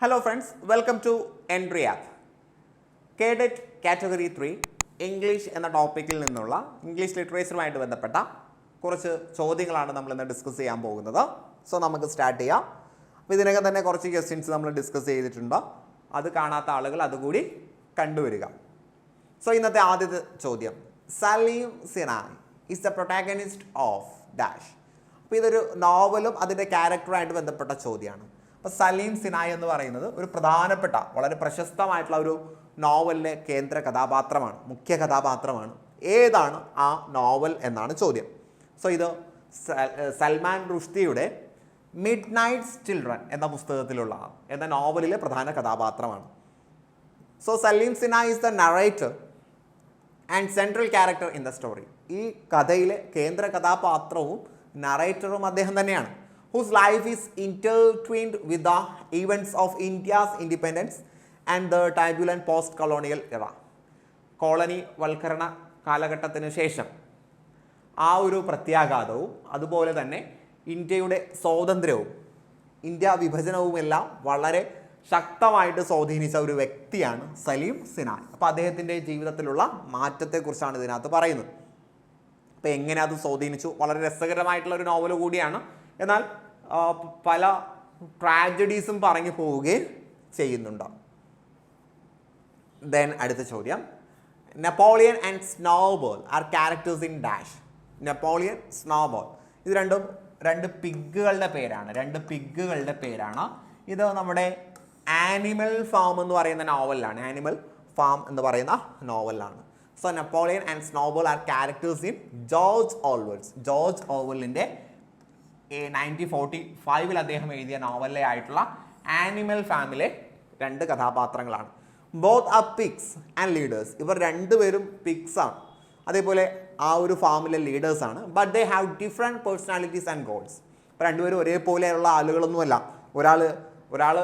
Hello friends, welcome to Entry App. Cadet Category 3 English എന്ന ടോപ്പിക്കിൽ നിന്നുള്ള ഇംഗ്ലീഷ് ലിറ്ററേച്ചറുമായിട്ട് ബന്ധപ്പെട്ട കുറച്ച് ചോദ്യങ്ങളാണ് നമ്മൾ ഇന്ന് ഡിസ്കസ് ചെയ്യാൻ പോകുന്നത്. സോ നമുക്ക് സ്റ്റാർട്ട് ചെയ്യാം. അപ്പോൾ ഇതിനകം തന്നെ കുറച്ച് ക്വസ്റ്റ്യൻസ് നമ്മൾ ഡിസ്കസ് ചെയ്തിട്ടുണ്ട്. അത് കാണാത്ത ആളുകൾ അതുകൂടി കണ്ടുവരിക. സോ ഇന്നത്തെ ആദ്യത്തെ ചോദ്യം, Saleem Sinai is the protagonist of dash. അപ്പോൾ ഇതൊരു നോവലും അതിൻ്റെ ക്യാരക്ടറുമായിട്ട് ബന്ധപ്പെട്ട ചോദ്യമാണ്. അപ്പോൾ സലീം സിനായ് എന്ന് പറയുന്നത് ഒരു പ്രധാനപ്പെട്ട വളരെ പ്രശസ്തമായിട്ടുള്ള ഒരു നോവലിലെ കേന്ദ്ര കഥാപാത്രമാണ്, മുഖ്യ കഥാപാത്രമാണ്. ഏതാണ് ആ നോവൽ എന്നാണ് ചോദ്യം. സോ ഇത് സൽമാൻ റുഷ്ദിയുടെ മിഡ് നൈറ്റ്സ് ചിൽഡ്രൻ എന്ന പുസ്തകത്തിലുള്ള എന്ന നോവലിലെ പ്രധാന കഥാപാത്രമാണ്. So Saleem Sinai is the narrator and central character in the story. ഈ കഥയിലെ കേന്ദ്ര കഥാപാത്രവും നറേറ്ററും അദ്ദേഹം തന്നെയാണ്. whose life is intertwined with the events of India's independence and the turbulent post-colonial era. കോളനി വൽക്കരണ കാലഘട്ടത്തിന് ശേഷം ആ ഒരു പ്രത്യാഘാതവും അതുപോലെ തന്നെ ഇന്ത്യയുടെ സ്വാതന്ത്ര്യവും ഇന്ത്യ വിഭജനവുമെല്ലാം വളരെ ശക്തമായിട്ട് സ്വാധീനിച്ച ഒരു വ്യക്തിയാണ് സലീം സിനായ്. അപ്പോൾ അദ്ദേഹത്തിൻ്റെ ജീവിതത്തിലുള്ള മാറ്റത്തെക്കുറിച്ചാണ് ഇതിനകത്ത് പറയുന്നത്. അപ്പോൾ എങ്ങനെ അത് സ്വാധീനിച്ചു, വളരെ രസകരമായിട്ടുള്ളൊരു നോവൽ കൂടിയാണ്. എന്നാൽ പല ട്രാജഡീസും പറഞ്ഞു പോവുകയും ചെയ്യുന്നുണ്ട്. ദെൻ അടുത്ത ചോദ്യം, Napoleon and Snowball are characters in dash. Napoleon, Snowball ഇത് രണ്ട് പിഗ്ഗുകളുടെ പേരാണ്. ഇത് നമ്മുടെ ആനിമൽ ഫാം എന്ന് പറയുന്ന നോവലിലാണ്. So Napoleon and Snowball are characters in George ഓർവെലിൻ്റെ 1945 അദ്ദേഹം എഴുതിയ നോവലിലെ ആയിട്ടുള്ള ആനിമൽ ഫാമിലെ രണ്ട് കഥാപാത്രങ്ങളാണ്. Both are pigs and leaders. ഇവർ രണ്ടുപേരും പിഗ്സ് ആണ്, അതേപോലെ ആ ഒരു ഫാമിലെ ലീഡേഴ്സാണ്. But they have different personalities and goals. അപ്പോൾ രണ്ടുപേരും ഒരേപോലെയുള്ള ആളുകളൊന്നുമല്ല. ഒരാൾ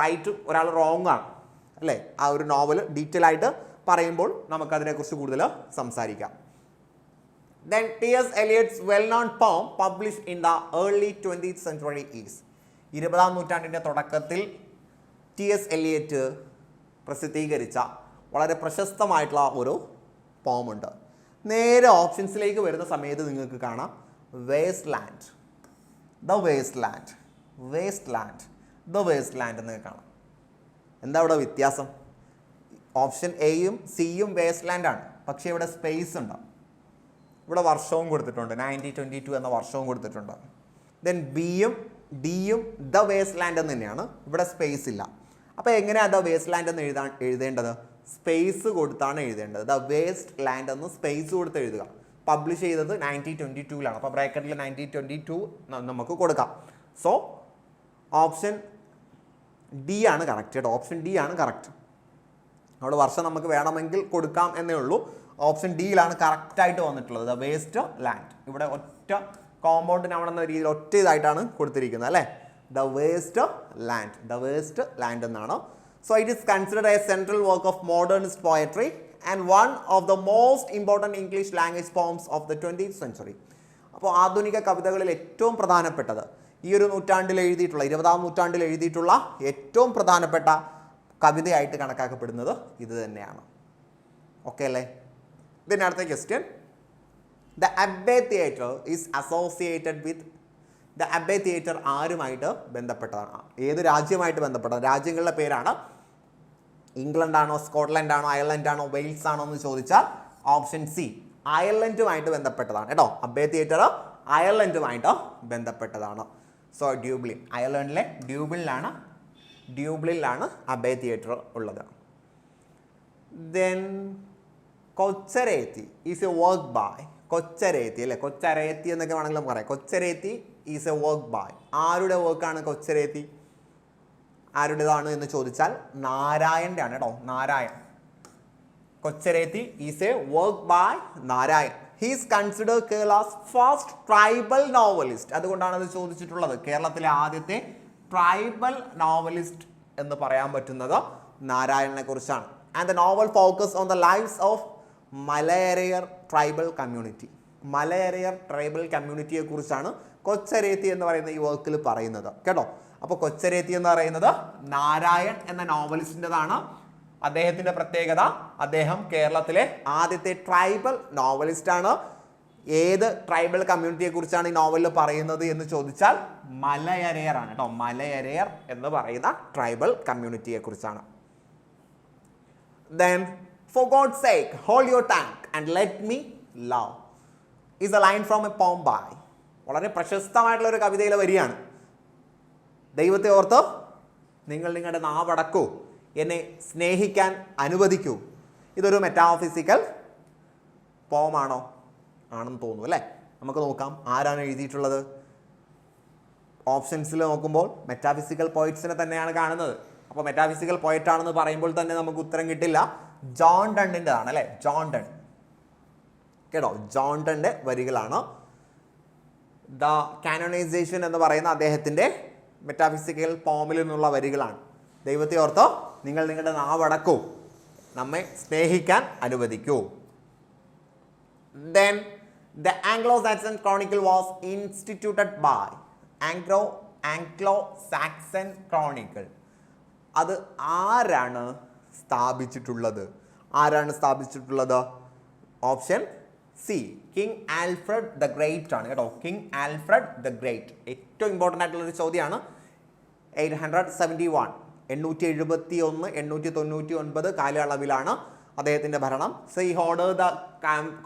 റൈറ്റും ഒരാൾ റോങ് ആണ്, അല്ലേ? ആ ഒരു നോവൽ ഡീറ്റെയിൽ ആയിട്ട് പറയുമ്പോൾ നമുക്കതിനെക്കുറിച്ച് കൂടുതൽ സംസാരിക്കാം. Then T.S. Eliot's well-known poem published in the early 20th century is. 20ാം നൂറ്റാണ്ടിൻ്റെ തുടക്കത്തിൽ T.S. എലിയറ്റ് പ്രസിദ്ധീകരിച്ച വളരെ പ്രശസ്തമായിട്ടുള്ള ഒരു പോമുണ്ട്. നേരെ ഓപ്ഷൻസിലേക്ക് വരുന്ന സമയത്ത് നിങ്ങൾക്ക് കാണാം വേസ്റ്റ് ലാൻഡ് എന്ന് കാണാം. എന്താ ഇവിടെ വ്യത്യാസം? ഓപ്ഷൻ എയും സിയും വേസ്റ്റ് ലാൻഡാണ്, പക്ഷേ ഇവിടെ സ്പേസ് ഉണ്ടാവും. ഇവിടെ വർഷവും കൊടുത്തിട്ടുണ്ട്, 1922 എന്ന വർഷവും കൊടുത്തിട്ടുണ്ട്. ദെൻ ബിയും ഡിയും ദ വേസ്റ്റ് ലാൻഡ് എന്ന് തന്നെയാണ്, ഇവിടെ സ്പേസ് ഇല്ല. അപ്പോൾ എങ്ങനെയാണ് ദ വേസ്റ്റ് ലാൻഡ് എന്ന് എഴുതേണ്ടത്? സ്പേസ് കൊടുത്താണ് എഴുതേണ്ടത്. ദ വേസ്റ്റ് ലാൻഡ് എന്ന് സ്പേസ് കൊടുത്ത് എഴുതുക. പബ്ലിഷ് ചെയ്തത് 1922 അപ്പോൾ ബ്രാക്കറ്റിൽ 1922 നമുക്ക് കൊടുക്കാം. സോ ഓപ്ഷൻ ഡി ആണ് കറക്റ്റ്. ഓപ്ഷൻ ഡി ആണ് കറക്റ്റ്. അവിടെ വർഷം നമുക്ക് വേണമെങ്കിൽ കൊടുക്കാം എന്നേ ഉള്ളൂ. ഓപ്ഷൻ ഡിയിലാണ് കറക്റ്റായിട്ട് വന്നിട്ടുള്ളത്, ദ വേസ്റ്റ് ലാൻഡ്. ഇവിടെ ഒറ്റ കോമ്പൗണ്ട് നൗൺ എന്ന രീതിയിൽ ഒറ്റ ഇതായിട്ടാണ് കൊടുത്തിരിക്കുന്നത്, അല്ലേ? ദ വേസ്റ്റ് ലാൻഡ് എന്നാണ്. So it is considered A central work of modernist poetry and one of the most important English language forms of the 20th century. അപ്പോൾ ആധുനിക കവിതകളിൽ ഏറ്റവും പ്രധാനപ്പെട്ടത് ഈ ഒരു നൂറ്റാണ്ടിൽ എഴുതിയിട്ടുള്ള 20ാം നൂറ്റാണ്ടിൽ എഴുതിയിട്ടുള്ള ഏറ്റവും പ്രധാനപ്പെട്ട കവിതയായിട്ട് കണക്കാക്കപ്പെടുന്നത് ഇത് തന്നെയാണ്. ഓക്കെ അല്ലേ? ഇതിനടുത്ത question, the Abbey Theatre is associated with. The Abbey Theatre ആരുമായിട്ട് ബന്ധപ്പെട്ടതാണ്? ഏത് രാജ്യമായിട്ട് ബന്ധപ്പെട്ടത്? രാജ്യങ്ങളുടെ പേരാണ്. ഇംഗ്ലണ്ടാണോ, സ്കോട്ട്ലൻഡാണോ, അയർലൻഡാണോ, വെയിൽസ് ആണോ എന്ന് ചോദിച്ചാൽ ഓപ്ഷൻ സി, അയർലൻഡുമായിട്ട് ബന്ധപ്പെട്ടതാണ് കേട്ടോ. അബ്ബേ തിയേറ്റർ അയർലൻഡുമായിട്ട് ബന്ധപ്പെട്ടതാണ്. സോ ഡ്യൂബ്ലിൻ, അയർലൻഡിലെ ഡ്യൂബ്ലിനിലാണ് അബ്ബേ തിയേറ്റർ ഉള്ളത്. Then Kocharethi is a work by. Kocharethi അല്ലേ, കൊച്ചരേത്തി എന്നൊക്കെ വേണമെങ്കിലും പറയാം. Kocharethi is a work by. ആരുടെ വർക്കാണ് കൊച്ചരേത്തി? ആരുടേതാണ് എന്ന് ചോദിച്ചാൽ നാരായണൻ്റെ ആണ് കേട്ടോ. Narayan. Kocharethi is a work by Narayan. He is considered Kerala's first tribal novelist. അതുകൊണ്ടാണ് അത് ചോദിച്ചിട്ടുള്ളത്. കേരളത്തിലെ ആദ്യത്തെ ട്രൈബൽ നോവലിസ്റ്റ് എന്ന് പറയാൻ പറ്റുന്നത് നാരായണനെ കുറിച്ചാണ്. And the novel focus on the lifes of Malayarayar tribal കമ്മ്യൂണിറ്റിയെ കുറിച്ചാണ് കൊച്ചരേത്തി എന്ന് പറയുന്ന ഈ വർക്കിൽ പറയുന്നത് കേട്ടോ. അപ്പോൾ കൊച്ചരേത്തി എന്ന് പറയുന്നത് നാരായൺ എന്ന നോവലിസ്റ്റിൻ്റെതാണ്. അദ്ദേഹത്തിൻ്റെ പ്രത്യേകത, അദ്ദേഹം കേരളത്തിലെ ആദ്യത്തെ ട്രൈബൽ നോവലിസ്റ്റാണ്. ഏത് ട്രൈബൽ കമ്മ്യൂണിറ്റിയെ കുറിച്ചാണ് ഈ നോവലിൽ പറയുന്നത് എന്ന് ചോദിച്ചാൽ മലയരയർ ആണ് കേട്ടോ. മലയരയർ എന്ന് പറയുന്ന ട്രൈബൽ കമ്മ്യൂണിറ്റിയെ കുറിച്ചാണ്. Then, for God's sake, hold your tongue and let me love is a line from a poem by. വളരെ പ്രശസ്തമായിട്ടുള്ള ഒരു കവിതയിലെ വരിയാണ്. ദൈവത്തെ ഓർത്ത് നിങ്ങൾ നിങ്ങളുടെ നാവടക്കൂ, എന്നെ സ്നേഹിക്കാൻ അനുവദിക്കൂ. ഇതൊരു മെറ്റാഫിസിക്കൽ പോമാണോ? ആണെന്ന് തോന്നുന്നു അല്ലേ? നമുക്ക് നോക്കാം ആരാണ് എഴുതിയിട്ടുള്ളത്. ഓപ്ഷൻസിൽ നോക്കുമ്പോൾ മെറ്റാഫിസിക്കൽ പോയിറ്റ്സിനെ തന്നെയാണ് കാണുന്നത്. അപ്പോൾ മെറ്റാഫിസിക്കൽ പോയറ്റ് ആണെന്ന് പറയുമ്പോൾ തന്നെ നമുക്ക് ഉത്തരം കിട്ടില്ല. ജോൺ ഡണ്ണിൻ്റെതാണ് അല്ലേ? ജോൺ ഡൺ കേട്ടോ. ജോൺ ഡണ്ണിൻ്റെ വരികളാണ്. ദ കാനോണൈസേഷൻ എന്ന് പറയുന്ന അദ്ദേഹത്തിൻ്റെ മെറ്റാഫിസിക്കൽ പോമിൽ നിന്നുള്ള വരികളാണ്. ദൈവത്തെ ഓർത്തോ നിങ്ങൾ നിങ്ങളുടെ നാവടക്കൂ, നമ്മെ സ്നേഹിക്കാൻ അനുവദിക്കൂ. Then the Anglo-Saxon Chronicle was instituted by Anglo-Saxon Chronicle. അത് ആരാണ് സ്ഥാപിച്ചിട്ടുള്ളത്? Option C, King Alfred the Great ആണ് കേട്ടോ. കിങ് ആൽഫ്രഡ് ദ ഗ്രേറ്റ് ഏറ്റവും ഇമ്പോർട്ടൻ്റ് ആയിട്ടുള്ളൊരു ചോദ്യമാണ്. 871 891 കാലയളവിലാണ് അദ്ദേഹത്തിൻ്റെ ഭരണം. സോ ഈ order the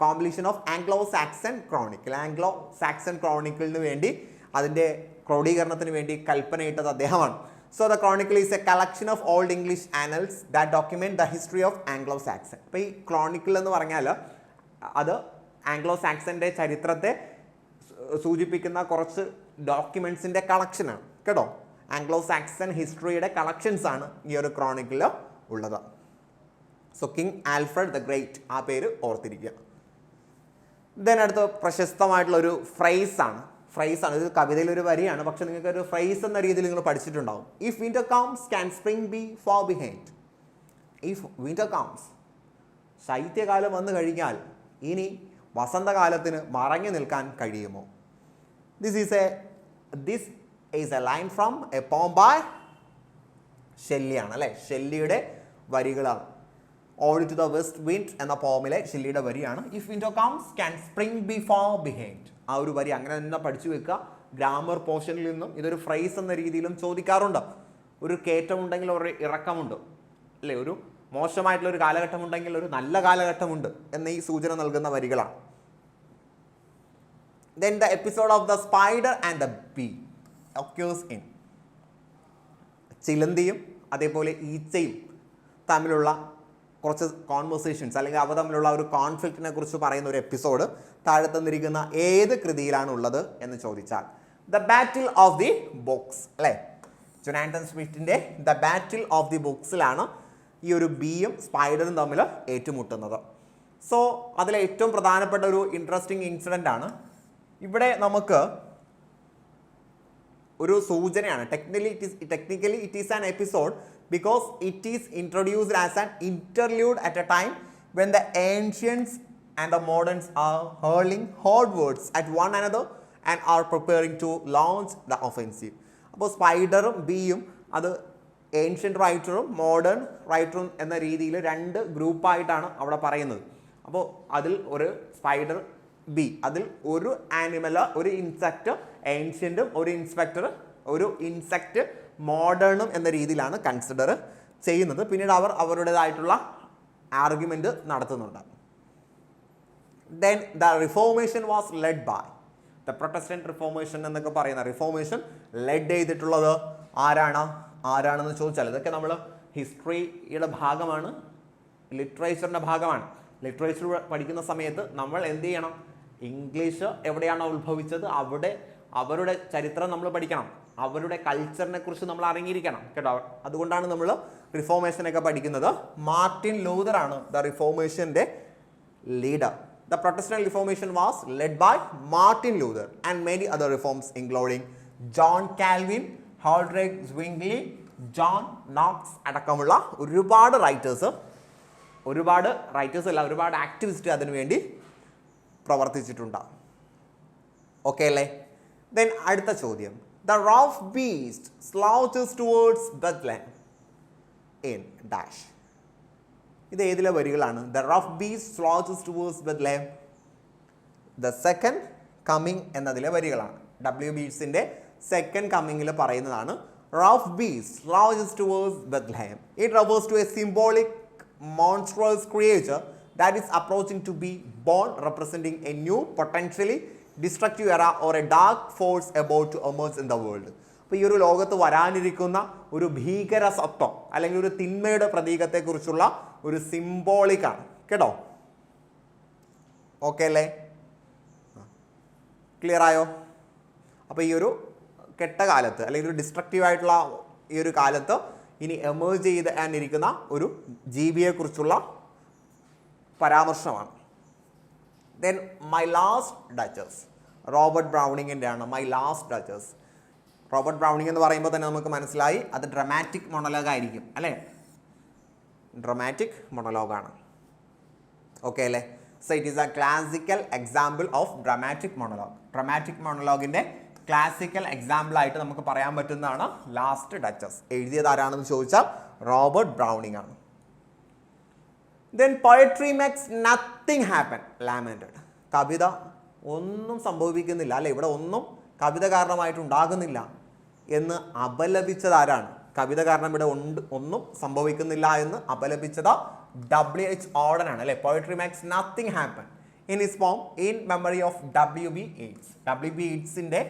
completion of Anglo-Saxon Chronicle. Anglo-Saxon ക്രോണിക്കിളിന് വേണ്ടി, അതിൻ്റെ ക്രോഡീകരണത്തിന് വേണ്ടി കൽപ്പനയിട്ടത് അദ്ദേഹമാണ്. So the chronicle is a collection of old English annals that document the history of Anglo-Saxon. അപ്പോൾ ഈ ക്രോണിക്കിൾ എന്ന് പറഞ്ഞാൽ അത് ആംഗ്ലോ-സാക്സൻ്റെ ചരിത്രത്തെ സൂചിപ്പിക്കുന്ന കുറച്ച് ഡോക്യുമെൻസിൻ്റെ കളക്ഷനാണ് കേട്ടോ. ആംഗ്ലോ-സാക്സൺ ഹിസ്റ്ററിയുടെ കളക്ഷൻസ് ആണ് ഈ ഒരു ക്രോണിക്കിൾ ഉള്ളത്. So king Alfred the great, ആ പേര് ഓർത്തിരിക്കുക. ദെൻ അടുത്ത പ്രശസ്തമായിട്ടുള്ളൊരു ഫ്രൈസാണ്. ഇത് കവിതയിലൊരു വരിയാണ്, പക്ഷെ നിങ്ങൾക്ക് ഒരു ഫ്രൈസ് എന്ന രീതിയിൽ നിങ്ങൾ പഠിച്ചിട്ടുണ്ടാവും. If winter comes can spring be far behind. If winter comes, ശൈത്യകാലം വന്നു കഴിഞ്ഞാൽ ഇനി വസന്തകാലത്തിന് മറഞ്ഞു നിൽക്കാൻ കഴിയുമോ? This is a line from a poem by ഷെല്ലിയാണ് അല്ലേ? ഷെല്ലിയുടെ വരികളാണ്. Ode to the West Wind എന്ന പോമിലെ ഷെല്ലിയുടെ വരിയാണ്. If winter comes can spring be far behind. ആ ഒരു വരി അങ്ങനെ തന്നെ പഠിച്ചു വെക്കുക. ഗ്രാമർ പോർഷനിൽ നിന്നും ഇതൊരു ഫ്രൈസ് എന്ന രീതിയിലും ചോദിക്കാറുണ്ട്. ഒരു കയറ്റമുണ്ടെങ്കിൽ ഒരു ഇറക്കമുണ്ട് അല്ലേ? ഒരു മോശമായിട്ടുള്ളൊരു കാലഘട്ടമുണ്ടെങ്കിൽ ഒരു നല്ല കാലഘട്ടമുണ്ട് എന്ന ഈ സൂചന നൽകുന്ന വരികളാണ്. Then the episode of the spider and the bee occurs in. ചിലന്തിയും അതേപോലെ ഈച്ചയും തമ്മിലുള്ള കുറച്ച് കോൺവെർസേഷൻസ് അല്ലെങ്കിൽ അവ തമ്മിലുള്ള ഒരു കോൺഫ്ലിക്റ്റിനെ കുറിച്ച് പറയുന്ന ഒരു എപ്പിസോഡ് താഴെ തന്നിരിക്കുന്ന ഏത് കൃതിയിലാണ് ഉള്ളത് എന്ന് ചോദിച്ചാൽ the Battle of the Books അല്ലേ? ജൊനാഥൻ സ്വിഫ്റ്റിൻ്റെ ദ ബാറ്റിൽ ഓഫ് ദി ബുക്സിലാണ് ഈ ഒരു ബീയും സ്പൈഡറും തമ്മിൽ ഏറ്റുമുട്ടുന്നത്. സോ അതിലെ ഏറ്റവും പ്രധാനപ്പെട്ട ഒരു ഇൻട്രസ്റ്റിംഗ് ഇൻസിഡൻ്റ് ആണ്. ഇവിടെ നമുക്ക് ഒരു സൂചനയാണ്. Technically it is an episode because it is introduced as an interlude at a time when the ancients and the moderns are hurling hard words at one another and are preparing to launch the offensive. അപ്പോൾ സ്പൈഡറും ബീയും അത് ancient റൈറ്ററും modern റൈറ്ററും എന്ന രീതിയിൽ രണ്ട് ഗ്രൂപ്പായിട്ടാണ് അവിടെ പറയുന്നത്. അപ്പോൾ അതിൽ ഒരു സ്പൈഡർ ബി, അതിൽ ഒരു ആനിമൽ, ഒരു ഇൻസെക്റ്റ് ഏൻഷ്യൻറ്റും ഒരു ഇൻസെക്റ്റ് മോഡേണും എന്ന രീതിയിലാണ് കൺസിഡർ ചെയ്യുന്നത്. പിന്നീട് അവർ അവരുടേതായിട്ടുള്ള ആർഗ്യുമെൻ്റ് നടത്തുന്നുണ്ട്. Then the Reformation was led by the Protestant Reformation എന്നൊക്കെ പറയുന്ന റിഫോർമേഷൻ ലെഡ് ചെയ്തിട്ടുള്ളത് ആരാണെന്ന് ചോദിച്ചാൽ ഇതൊക്കെ നമ്മൾ ഹിസ്റ്ററിയുടെ ഭാഗമാണ്, ലിറ്ററേച്ചറിൻ്റെ ഭാഗമാണ്. ലിറ്ററേച്ചർ പഠിക്കുന്ന സമയത്ത് നമ്മൾ എന്ത് ചെയ്യണം? ഇംഗ്ലീഷ് എവിടെയാണോ ഉത്ഭവിച്ചത് അവിടെ അവരുടെ ചരിത്രം നമ്മൾ പഠിക്കണം, അവരുടെ കൾച്ചറിനെ കുറിച്ച് നമ്മൾ അറിഞ്ഞിരിക്കണം കേട്ടോ. അതുകൊണ്ടാണ് നമ്മൾ റിഫോർമേഷനൊക്കെ പഠിക്കുന്നത്. മാർട്ടിൻ ലൂതർ ആണ് ദ റിഫോർമേഷൻ്റെ leader. The Protestant Reformation was led by Martin Luther and many other reforms including John Calvin, Huldrych Zwingli, John Knox അടക്കമുള്ള ഒരുപാട് റൈറ്റേഴ്സ് അല്ല, ഒരുപാട് ആക്ടിവിസ്റ്റ് അതിനുവേണ്ടി പ്രവർത്തിച്ചിട്ടുണ്ട്. ഓക്കെ അല്ലേ? ദെൻ അടുത്ത ചോദ്യം, The rough beast slouches towards Bethlehem in dash. ഇത് ഏതിലെ വരികളാണ്? The rough beast slouches towards Bethlehem. The second coming എന്നതിലെ വരികളാണ്. WBeatsന്റെ second comingൽ പറയുന്നതാണ് rough beast slouches towards Bethlehem. It refers to a symbolic monstrous creature that is approaching to be born, representing a new potentially destructive era or a dark force about to emerge in the world. അപ്പോൾ ഈ ഒരു ലോകത്ത് വരാനിരിക്കുന്ന ഒരു ഭീകര സത്വം അല്ലെങ്കിൽ ഒരു തിന്മയുടെ പ്രതീകത്തെക്കുറിച്ചുള്ള ഒരു സിംബോളിക്കാണ് കേട്ടോ. ഓക്കെ അല്ലേ? ക്ലിയർ ആയോ? അപ്പോൾ ഈ ഒരു കെട്ടകാലത്ത് അല്ലെങ്കിൽ ഒരു ഡിസ്ട്രക്റ്റീവായിട്ടുള്ള ഈ ഒരു കാലത്ത് ഇനി എമേർജ് ചെയ്തിരിക്കുന്ന ഒരു ജീവിയെക്കുറിച്ചുള്ള പരാമർശമാണ്. Then My Last Duchess, Robert ബ്രൗണിങ്ങിൻ്റെ ആണ് My Last Duchess. Robert Browning എന്ന് പറയുമ്പോൾ തന്നെ നമുക്ക് മനസ്സിലായി അത് ഡ്രമാറ്റിക് മൊണോലോഗ് ആയിരിക്കും അല്ലേ? ഡ്രമാറ്റിക് മൊണോലോഗാണ്. ഓക്കെ അല്ലേ? So it is a classical example of dramatic monologue. Dramatic മൊണോലോഗിൻ്റെ ക്ലാസിക്കൽ എക്സാമ്പിൾ ആയിട്ട് നമുക്ക് പറയാൻ പറ്റുന്നതാണ് ലാസ്റ്റ് ഡച്ചസ്. എഴുതിയത് ആരാണെന്ന് ചോദിച്ചാൽ റോബർട്ട് ബ്രൗണിങ് ആണ്. Then poetry makes nothing happen, lamented. കവിത ഒന്നും സംഭവിക്കുന്നില്ല അല്ലെ, ഇവിടെ ഒന്നും കവിത കാരണമായിട്ടുണ്ടാകുന്നില്ല എന്ന് അപലപിച്ചത് ആരാണ്? കവിത കാരണം ഇവിടെ ഒന്നും സംഭവിക്കുന്നില്ല എന്ന് അപലപിച്ചത് W.H. Auden ആണ് അല്ലെ. Poetry makes nothing happen in his poem in memory of W.B. Yeats. W.B. Yeatsന്റെ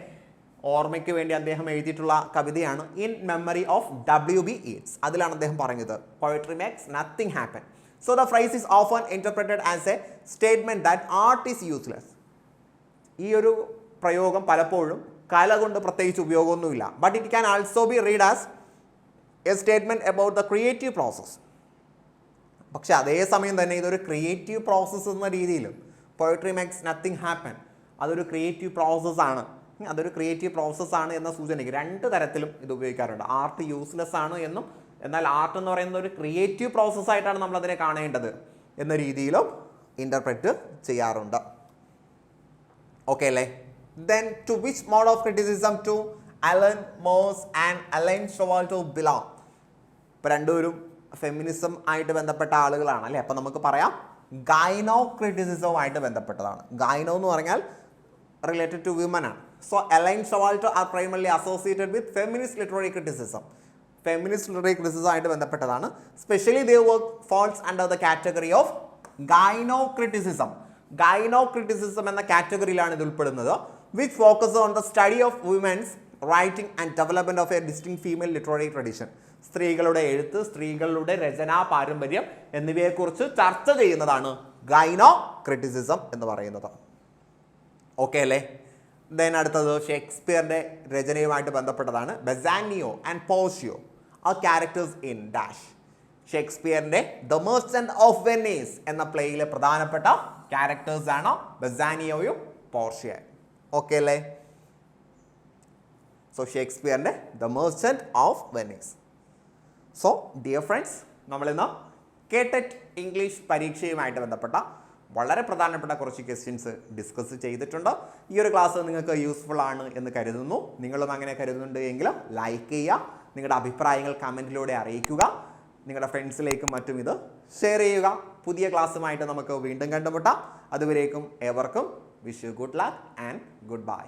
ഓർമ്മയ്ക്ക് വേണ്ടി അദ്ദേഹം എഴുതിയിട്ടുള്ള കവിതയാണ് in memory of W.B. Yeats. അതിലാണ് അദ്ദേഹം പറഞ്ഞത് poetry makes nothing happen. So the phrase is often interpreted as a statement that art is useless. ഈ ഒരു പ്രയോഗം പലപ്പോഴും കല കൊണ്ട് പ്രത്യേകിച്ച് ഉപയോഗമൊന്നുമില്ല. But it can also be read as a statement about the creative process. പക്ഷെ അതേസമയം തന്നെ ഇതൊരു ക്രിയേറ്റീവ് പ്രോസസ്സ് എന്ന രീതിയിലും പോയട്രി മേക്സ് നത്തിങ് ഹാപ്പൻ അതൊരു ക്രിയേറ്റീവ് പ്രോസസ്സാണ്, അതൊരു ക്രിയേറ്റീവ് പ്രോസസ്സാണ് എന്ന സൂചനയ്ക്ക് രണ്ട് തരത്തിലും ഇത് ഉപയോഗിക്കാറുണ്ട്. ആർട്ട് യൂസ്ലെസ് ആണ് എന്നും എന്നാൽ ആർട്ട് എന്ന് പറയുന്നത് ഒരു ക്രിയേറ്റീവ് പ്രോസസ്സായിട്ടാണ് നമ്മളതിനെ കാണേണ്ടത് എന്ന രീതിയിലും ഇൻ്റർപ്രറ്റ് ചെയ്യാറുണ്ട്. ഓക്കെ അല്ലേ? Then to which mode of criticism to Ellen Moers and Elaine Showalter belong? ഇപ്പോൾ രണ്ടുപേരും ഫെമിനിസം ആയിട്ട് ബന്ധപ്പെട്ട ആളുകളാണ് അല്ലേ. അപ്പോൾ നമുക്ക് പറയാം ഗൈനോ ക്രിറ്റിസിസവുമായിട്ട് ബന്ധപ്പെട്ടതാണ്. ഗൈനോ എന്ന് പറഞ്ഞാൽ റിലേറ്റഡ് ടു വിമൻ ആണ്. So Elaine Showalter are primarily associated with feminist literary criticism. Feminist literary criticism ആയിട്ട് ബന്ധപ്പെട്ടതാണ്. Specially they work falls under the category of gyno criticism. Gyno criticism എന്ന കാറ്റഗറിയിലാണ് ഇത് ഉൾപ്പെടുന്നത്. Which focus on the study of women's writing and development of a distinct female literary tradition. സ്ത്രീകളുടെ എഴുത്ത്, സ്ത്രീകളുടെ രചനാ പാരമ്പര്യം എന്നിവയെക്കുറിച്ച് ചർച്ച ചെയ്യുന്നതാണ് ഗൈനോ ക്രിറ്റിസിസം എന്ന് പറയുന്നത്. ഓക്കെ അല്ലേ? ദെൻ അടുത്തത് ഷേക്സ്പിയറിൻ്റെ രചനയുമായിട്ട് ബന്ധപ്പെട്ടതാണ്. Bassanio and Portia are characters in dash. ഷേക്സ്പിയറിൻ്റെ ദ മെർച്ചന്റ് ഓഫ് വെനീസ് എന്ന പ്ലേയിലെ പ്രധാനപ്പെട്ട ക്യാരക്ടേഴ്സ് ആണ് ബെസാനിയോയും പോർഷ്യയും. ഓക്കെ അല്ലേ? സോ ഷേക്സ്പിയറിൻ്റെ the Merchant of Venice. So dear friends, നമ്മളിന്ന് കേടെറ്റ് ഇംഗ്ലീഷ് പരീക്ഷയുമായിട്ട് ബന്ധപ്പെട്ട വളരെ പ്രധാനപ്പെട്ട കുറച്ച് ക്വസ്റ്റ്യൻസ് ഡിസ്കസ് ചെയ്തിട്ടുണ്ട്. ഈ ഒരു ക്ലാസ് നിങ്ങൾക്ക് യൂസ്ഫുൾ ആണ് എന്ന് കരുതുന്നു. നിങ്ങളും അങ്ങനെ കരുതുന്നുണ്ട് എങ്കിൽ ലൈക്ക് ചെയ്യുക, നിങ്ങളുടെ അഭിപ്രായങ്ങൾ കമൻറ്റിലൂടെ അറിയിക്കുക, നിങ്ങളുടെ ഫ്രണ്ട്സിലേക്കും മറ്റും ഇത് ഷെയർ ചെയ്യുക. പുതിയ ക്ലാസ്സുമായിട്ട് നമുക്ക് വീണ്ടും കണ്ടുമുട്ടാം. അതുവരേക്കും ഏവർക്കും wish you good luck and good bye.